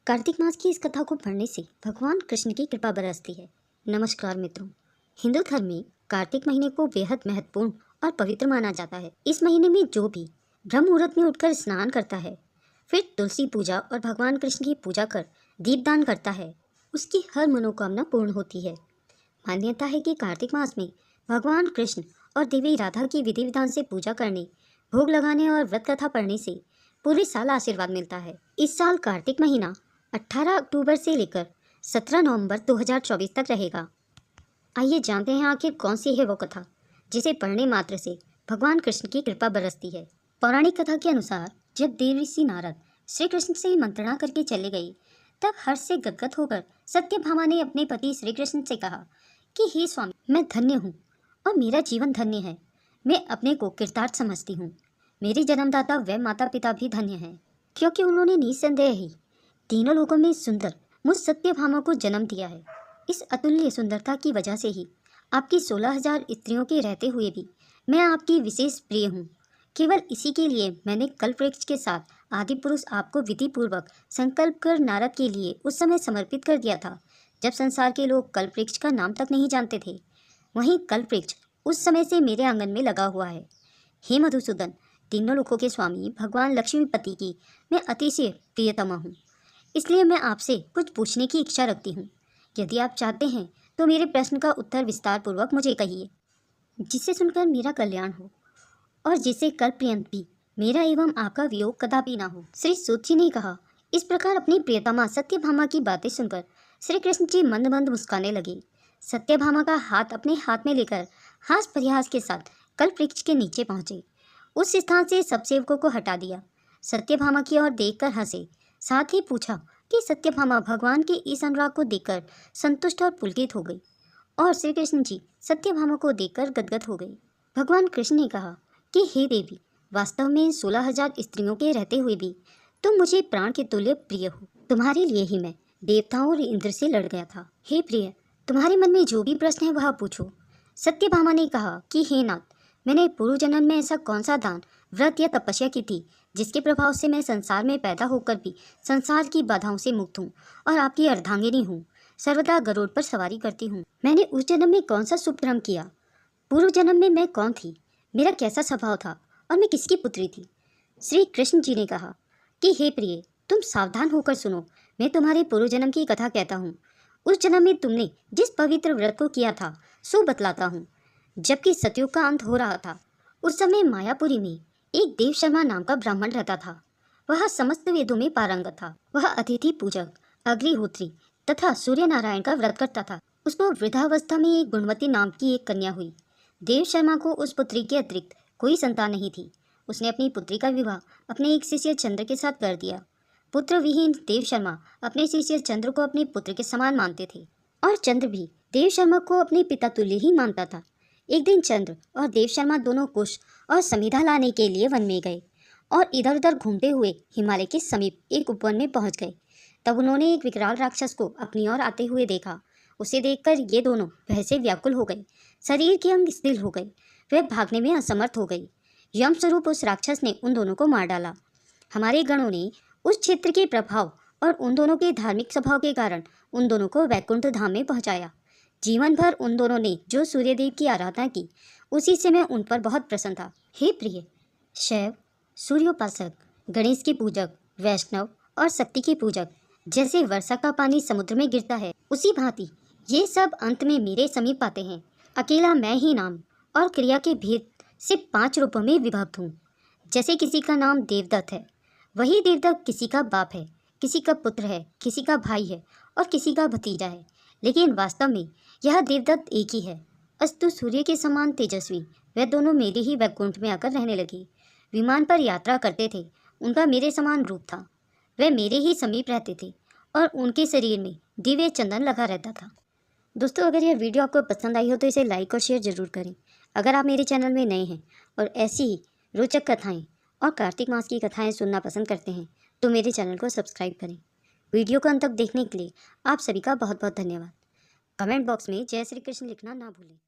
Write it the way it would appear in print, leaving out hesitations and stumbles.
कार्तिक मास की इस कथा को पढ़ने से भगवान कृष्ण की कृपा बरसती है। नमस्कार मित्रों, हिंदू धर्म में कार्तिक महीने को बेहद महत्वपूर्ण और पवित्र माना जाता है। इस महीने में जो भी ब्रह्म मुहूर्त में उठकर स्नान करता है, फिर तुलसी पूजा और भगवान कृष्ण की पूजा कर दीपदान करता है, उसकी हर मनोकामना पूर्ण होती है। मान्यता है कि कार्तिक मास में भगवान कृष्ण और देवी राधा की विधि विधान से पूजा करने, भोग लगाने और व्रत कथा पढ़ने से पूरे साल आशीर्वाद मिलता है। इस साल कार्तिक महीना 18 अक्टूबर से लेकर 17 नवंबर 2024 तक रहेगा। आइए जानते हैं आखिर कौन सी है वो कथा जिसे पढ़ने मात्र से भगवान कृष्ण की कृपा बरसती है। पौराणिक कथा के अनुसार जब देवर्षि नारद श्री कृष्ण से मंत्रणा करके चले गए, तब हर्ष से गदगद होकर सत्यभामा ने अपने पति श्री कृष्ण से कहा कि हे स्वामी, मैं धन्य हूँ और मेरा जीवन धन्य है। मैं अपने को कृतार्थ समझती हूँ। मेरे जन्मदाता व माता पिता भी धन्य हैं, क्योंकि उन्होंने निस्संदेह ही तीनों लोगों में सुंदर मुझ सत्यभामा को जन्म दिया है। इस अतुल्य सुंदरता की वजह से ही आपकी 16,000 स्त्रियों के रहते हुए भी मैं आपकी विशेष प्रिय हूँ। केवल इसी के लिए मैंने कल्पवृक्ष के साथ आदि पुरुष आपको विधि पूर्वक संकल्प कर नारद के लिए उस समय समर्पित कर दिया था, जब संसार के लोग कल्पवृक्ष का नाम तक नहीं जानते थे। वहीं कल्पवृक्ष उस समय से मेरे आंगन में लगा हुआ है। हे मधुसूदन, तीनों लोकों के स्वामी भगवान लक्ष्मीपति की मैं अतिशय प्रियतमा हूँ। इसलिए मैं आपसे कुछ पूछने की इच्छा रखती हूँ। यदि आप चाहते हैं तो मेरे प्रश्न का उत्तर विस्तार पूर्वक मुझे कहिए, जिससे सुनकर मेरा कल्याण हो और जिससे कल पर्यंत भी मेरा एवं आपका वियोग कदापि ना हो। श्री सूत जी ने कहा। इस प्रकार अपनी प्रियतमा सत्यभामा की बातें सुनकर श्री कृष्ण जी मंद मंद मुस्काने लगे। सत्यभामा का हाथ अपने हाथ में लेकर हास परिहास के साथ कल्पवृक्ष के नीचे पहुंचे। उस स्थान से सब सेवकों को हटा दिया। सत्यभामा की ओर देखकर हंसे, साथ ही पूछा कि सत्यभामा भगवान के इस अनुराग को देखकर संतुष्ट और पुलकित हो गई और श्री कृष्ण जी सत्यभामा को देखकर गदगद हो गए। भगवान कृष्ण ने कहा कि हे देवी, वास्तव में 16,000 स्त्रियों के रहते हुए भी तुम मुझे प्राण के तुल्य प्रिय हो। तुम्हारे लिए ही मैं देवताओं और इंद्र से लड़ गया था। हे प्रिय, तुम्हारे मन में जो भी प्रश्न है वह पूछो। सत्यभामा ने कहा कि हे नाथ, मैंने पूर्व जन्म में ऐसा कौन सा दान, व्रत या तपस्या की थी जिसके प्रभाव से मैं संसार में पैदा होकर भी संसार की बाधाओं से मुक्त हूँ और आपकी अर्धांगिनी हूँ। सर्वदा गरुड़ पर सवारी करती हूँ। मैंने उस जन्म में कौन सा शुभ कर्म किया? पूर्व जन्म में मैं कौन थी? मेरा कैसा स्वभाव था और मैं किसकी पुत्री थी? श्री कृष्ण जी ने कहा कि हे प्रिय, तुम सावधान होकर सुनो। मैं तुम्हारे पूर्व जन्म की कथा कहता हूँ। उस जन्म में तुमने जिस पवित्र व्रत को किया था सो बतलाता हूँ। जबकि सतयुग का अंत हो रहा था, उस समय मायापुरी में एक देव शर्मा नाम का ब्राह्मण रहता था। वह समस्त वेदों में पारंगत था। वह अतिथि पूजक, अग्निहोत्री तथा सूर्य नारायण का व्रत करता था। उसको वृद्धावस्था में एक गुणवती नाम की एक कन्या हुई। देव शर्मा को उस पुत्री के अतिरिक्त कोई संतान नहीं थी। उसने अपनी पुत्री का विवाह अपने एक शिष्य चंद्र के साथ कर दिया। पुत्र विहीन देव शर्मा अपने शिष्य चंद्र को अपने पुत्र के समान मानते थे और चंद्र भी देव शर्मा को अपने पिता तुल्य ही मानता था। एक दिन चंद्र और देव शर्मा दोनों कुश और समिधा लाने के लिए वन में गए और इधर उधर घूमते हुए हिमालय के समीप एक उपवन में पहुंच गए। तब उन्होंने एक विकराल राक्षस को अपनी ओर आते हुए देखा। उसे देखकर ये दोनों भय से व्याकुल हो गए। शरीर के अंग शिथिल हो गए। वे भागने में असमर्थ हो गई। यम स्वरूप उस राक्षस ने उन दोनों को मार डाला। हमारे गणों ने उस क्षेत्र के प्रभाव और उन दोनों के धार्मिक स्वभाव के कारण उन दोनों को वैकुंठ धाम में पहुंचाया। जीवन भर उन दोनों ने जो सूर्यदेव की आराधना की, उसी से मैं उन पर बहुत प्रसन्न था। हे प्रिय, शैव, सूर्योपासक, गणेश के पूजक, वैष्णव और शक्ति के पूजक, जैसे वर्षा का पानी समुद्र में गिरता है, उसी भांति ये सब अंत में मेरे समीप आते हैं। अकेला मैं ही नाम और क्रिया के भेद से 5 रूपों में विभक्त हूँ। जैसे किसी का नाम देवदत्त है, वही देवदत्त किसी का बाप है, किसी का पुत्र है, किसी का भाई है और किसी का भतीजा है, लेकिन वास्तव में यह देवदत्त एक ही है। अस्तु सूर्य के समान तेजस्वी वे दोनों मेरे ही वैकुंठ में आकर रहने लगे। विमान पर यात्रा करते थे। उनका मेरे समान रूप था। वे मेरे ही समीप रहते थे और उनके शरीर में दिव्य चंदन लगा रहता था। दोस्तों, अगर यह वीडियो आपको पसंद आई हो तो इसे लाइक और शेयर जरूर करें। अगर आप मेरे चैनल में नए हैं और ऐसी ही रोचक कथाएँ और कार्तिक मास की कथाएँ सुनना पसंद करते हैं तो मेरे चैनल को सब्सक्राइब करें। वीडियो को अंत तक देखने के लिए आप सभी का बहुत बहुत धन्यवाद। कमेंट बॉक्स में जय श्री कृष्ण लिखना ना भूलें।